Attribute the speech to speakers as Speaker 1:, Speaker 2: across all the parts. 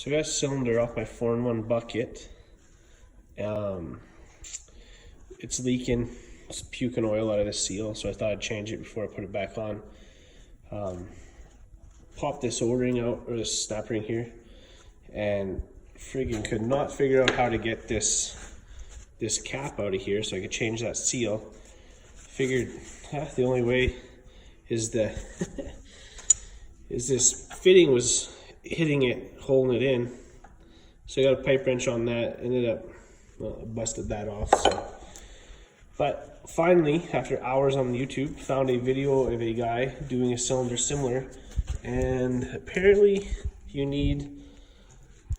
Speaker 1: So I got a cylinder off my 4-in-1 bucket. It's leaking, it's puking oil out of the seal, so I thought I'd change it before I put it back on. Popped this O-ring out, or this snap ring here, and friggin' could not figure out how to get this cap out of here so I could change that seal. Figured the only way is is this fitting was hitting it, holding it in. So I got a pipe wrench on that, ended up, well, busted that off. So, but finally, after hours on YouTube, found a video of a guy doing a cylinder similar, and apparently you need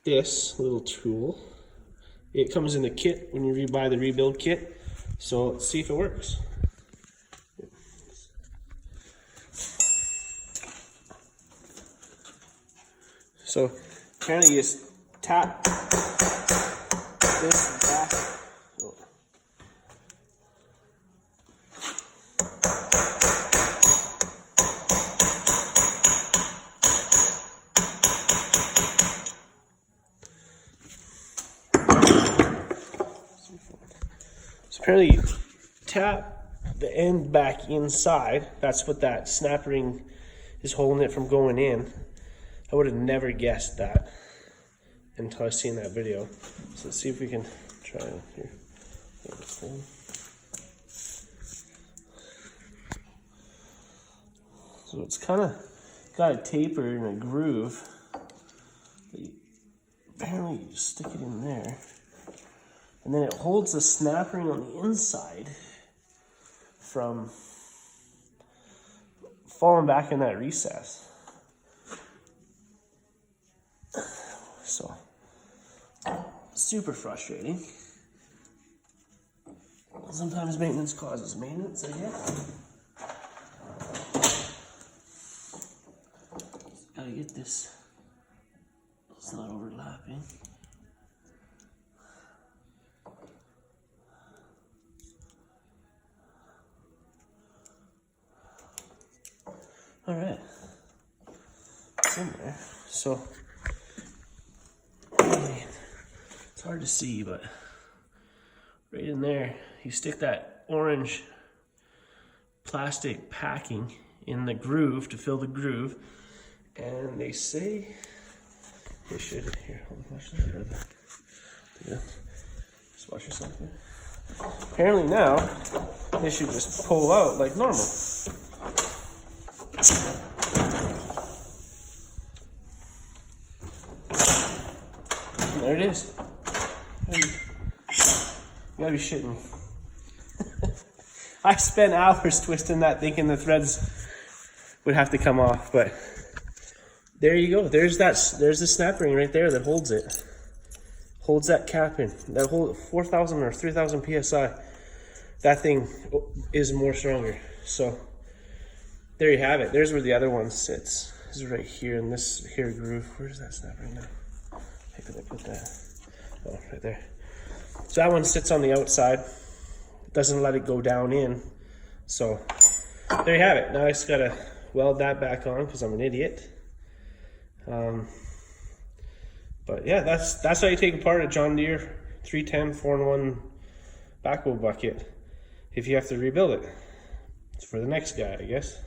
Speaker 1: this little tool. It comes in the kit when you buy the rebuild kit. So let's see if it works. So apparently you just tap this back. Oh. So apparently you tap the end back inside. That's what that snap ring is holding it from going in. I would have never guessed that until I seen that video. So let's see if we can try it here. So it's kind of got a taper and a groove. Apparently you just stick it in there, and then it holds the snap ring on the inside from falling back in that recess. So, super frustrating. Sometimes maintenance causes maintenance, I guess. Gotta get this. It's not overlapping. All right, it's in there. So. It's hard to see, but right in there, you stick that orange plastic packing in the groove to fill the groove, and they say they should, here, watch that, just watch yourself here. Apparently now, they should just pull out like normal. And there it is. You gotta be shitting me. I spent hours twisting that, thinking the threads would have to come off, but there you go. There's the snap ring right there that holds it. Holds that cap in. That whole 4,000 or 3,000 PSI. That thing is more stronger. So there you have it. There's where the other one sits. This is right here in this here groove. Where's that snap ring now? How could I put that? Oh, right there. So that one sits on the outside. Doesn't let it go down in. So there you have it. Now I just gotta weld that back on because I'm an idiot. But yeah, that's how you take apart a John Deere 310 4-in-1 backhoe bucket if you have to rebuild it. It's for the next guy, I guess.